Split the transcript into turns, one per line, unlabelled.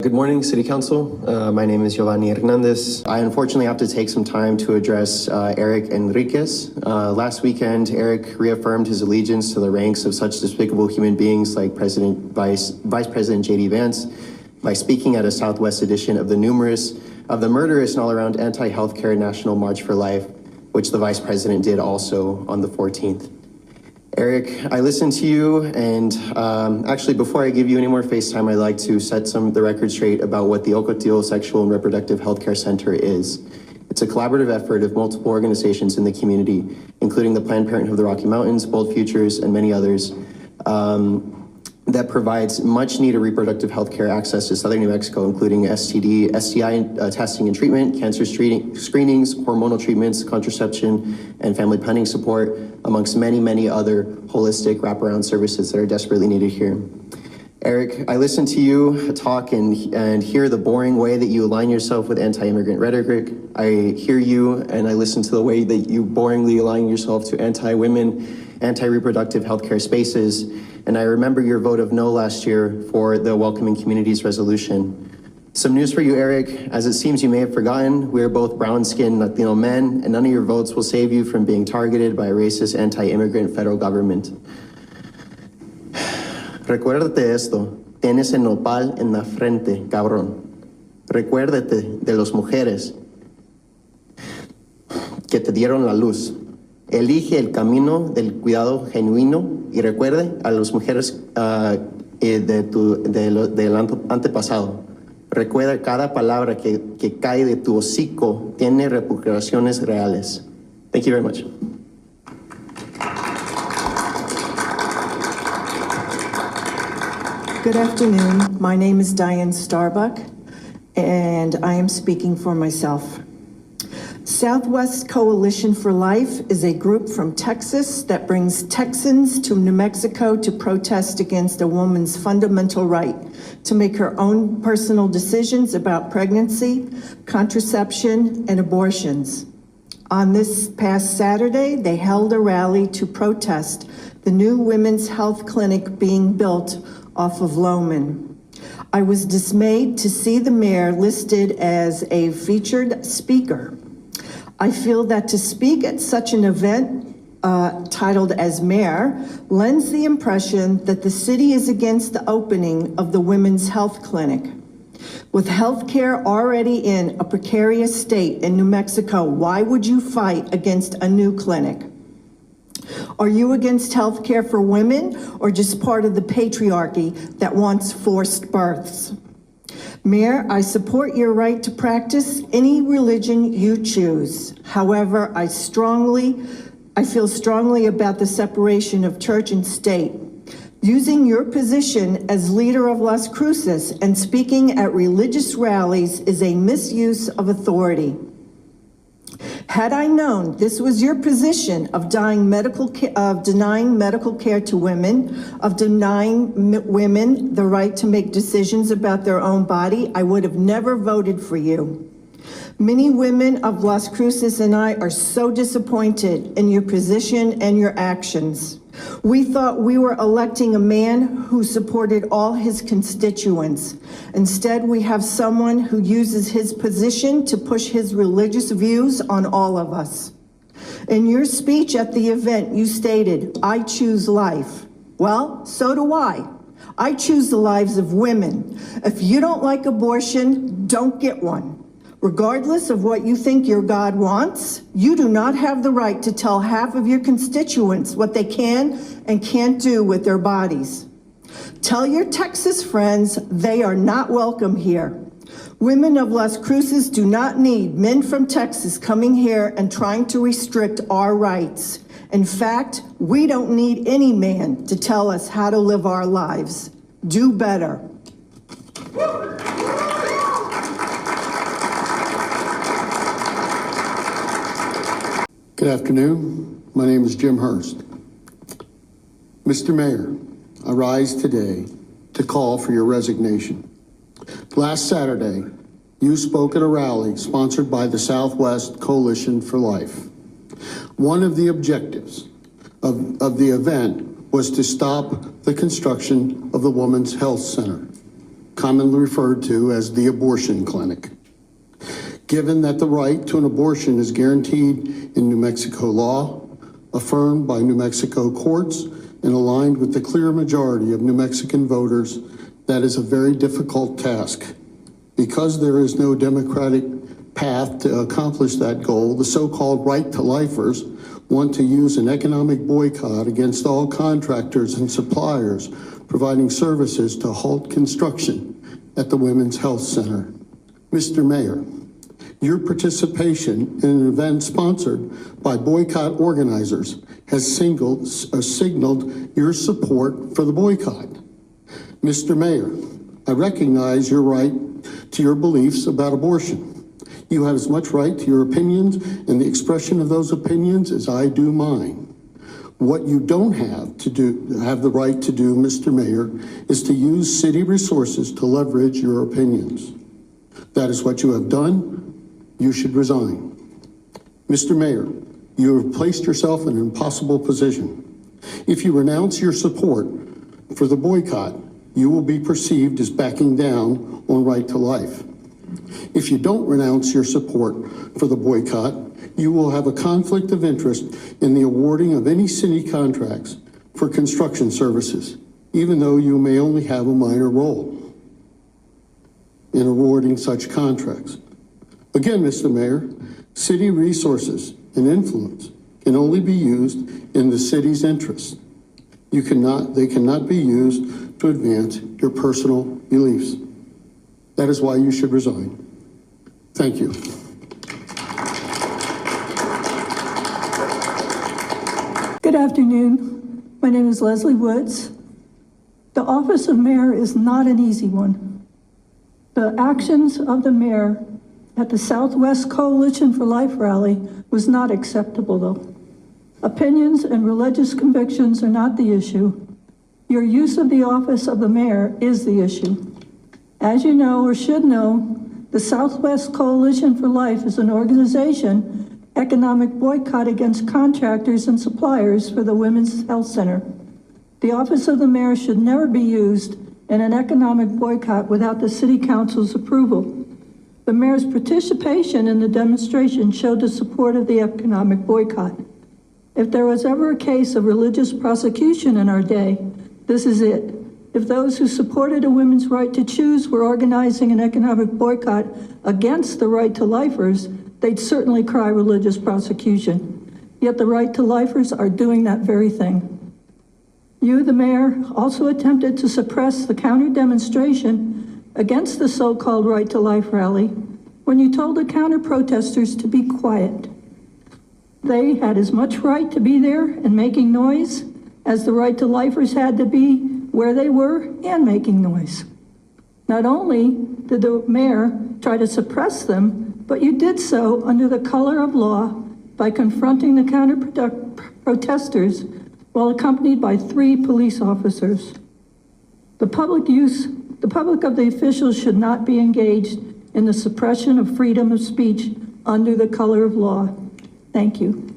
Good morning, City Council. My name is Yvanni Ernandez. I unfortunately have to take some time to address Eric Enriquez. Last weekend, Eric reaffirmed his allegiance to the ranks of such despicable human beings like Vice President J.D. Vance by speaking at a Southwest edition of the murderous and all-around anti-healthcare National March for Life, which the Vice President did also on the 14th. Eric, I listened to you, and actually before I give you any more FaceTime, I'd like to set the record straight about what the Ocotillo Sexual and Reproductive Healthcare Center is. It's a collaborative effort of multiple organizations in the community, including the Planned Parenthood of the Rocky Mountains, Bold Futures, and many others, that provides much needed reproductive health care access to Southern New Mexico, including STI testing and treatment, cancer screenings, hormonal treatments, contraception, and family planning support, amongst many, many other holistic wraparound services that are desperately needed here. Eric, I listen to you talk and hear the boring way that you align yourself with anti-immigrant rhetoric. I hear you and I listen to the way that you boringly align yourself to anti-women, anti-reproductive healthcare spaces. And I remember your vote of no last year for the Welcoming Communities resolution. Some news for you, Eric. As it seems you may have forgotten, we are both brown-skinned Latino men, and none of your votes will save you from being targeted by a racist anti-immigrant federal government. Recuérdate esto, tienes el nopal en la frente, cabrón. Recuérdate de las mujeres que te dieron la luz. Elige el camino del cuidado genuino y recuerde a las mujeres del antepasado. Recuerda cada palabra que cae de tu hocico tiene repercusiones reales. Thank you very much.
Good afternoon. My name is Diane Starbucks, and I am speaking for myself. Southwest Coalition for Life is a group from Texas that brings Texans to New Mexico to protest against a woman's fundamental right to make her own personal decisions about pregnancy, contraception, and abortions. On this past Saturday, they held a rally to protest the new women's health clinic being built off of Lohman. I was dismayed to see the mayor listed as a featured speaker. I feel that to speak at such an event titled as mayor lends the impression that the city is against the opening of the women's health clinic. With healthcare already in a precarious state in New Mexico, why would you fight against a new clinic? Are you against healthcare for women or just part of the patriarchy that wants forced births? Mayor, I support your right to practice any religion you choose. However, I feel strongly about the separation of church and state. Using your position as leader of Las Cruces and speaking at religious rallies is a misuse of authority. Had I known this was your position of denying medical care to women, of denying women the right to make decisions about their own body, I would have never voted for you. Many women of Las Cruces and I are so disappointed in your position and your actions. We thought we were electing a man who supported all his constituents. Instead, we have someone who uses his position to push his religious views on all of us. In your speech at the event, you stated, "I choose life." Well, so do I. I choose the lives of women. If you don't like abortion, don't get one. Regardless of what you think your God wants, you do not have the right to tell half of your constituents what they can and can't do with their bodies. Tell your Texas friends they are not welcome here. Women of Las Cruces do not need men from Texas coming here and trying to restrict our rights. In fact, we don't need any man to tell us how to live our lives. Do better.
Good afternoon. My name is Jim Hurst. Mr. Mayor, I rise today to call for your resignation. Last Saturday, you spoke at a rally sponsored by the Southwest Coalition for Life. One of the objectives of the event was to stop the construction of the Women's Health Center. commonly referred to as the abortion clinic. Given that the right to an abortion is guaranteed in New Mexico law, affirmed by New Mexico courts, and aligned with the clear majority of New Mexican voters, that is a very difficult task. Because there is no democratic path to accomplish that goal, the so-called right-to-lifers want to use an economic boycott against all contractors and suppliers providing services to halt construction at the Women's Health Center. Mr. Mayor, your participation in an event sponsored by boycott organizers has signaled your support for the boycott. Mr. Mayor, I recognize your right to your beliefs about abortion. You have as much right to your opinions and the expression of those opinions as I do mine. What you don't have the right to do, Mr. Mayor, is to use city resources to leverage your opinions. That is what you have done. You should resign. Mr. Mayor, you have placed yourself in an impossible position. If you renounce your support for the boycott, you will be perceived as backing down on right to life. If you don't renounce your support for the boycott, you will have a conflict of interest in the awarding of any city contracts for construction services, even though you may only have a minor role in awarding such contracts. Again, Mr. Mayor, city resources and influence can only be used in the city's interest. They cannot be used to advance your personal beliefs. That is why you should resign. Thank you.
Good afternoon. My name is Leslie Woods. The office of mayor is not an easy one. The actions of the mayor at the Southwest Coalition for Life rally was not acceptable, though. Opinions and religious convictions are not the issue. Your use of the office of the mayor is the issue. As you know or should know, the Southwest Coalition for Life is an organization, economic boycott against contractors and suppliers for the Women's Health Center. The office of the mayor should never be used in an economic boycott without the city council's approval. The mayor's participation in the demonstration showed the support of the economic boycott. If there was ever a case of religious prosecution in our day, this is it. If those who supported a women's right to choose were organizing an economic boycott against the right to lifers, they'd certainly cry religious prosecution. Yet the right to lifers are doing that very thing. You, the mayor, also attempted to suppress the counter demonstration against the so-called right to life rally when you told the counter protesters to be quiet. They had as much right to be there and making noise as the right to lifers had to be where they were and making noise. Not only did the mayor try to suppress them, but you did so under the color of law by confronting the counter protesters while accompanied by 3 police officers. The public of the officials should not be engaged in the suppression of freedom of speech under the color of law. Thank you.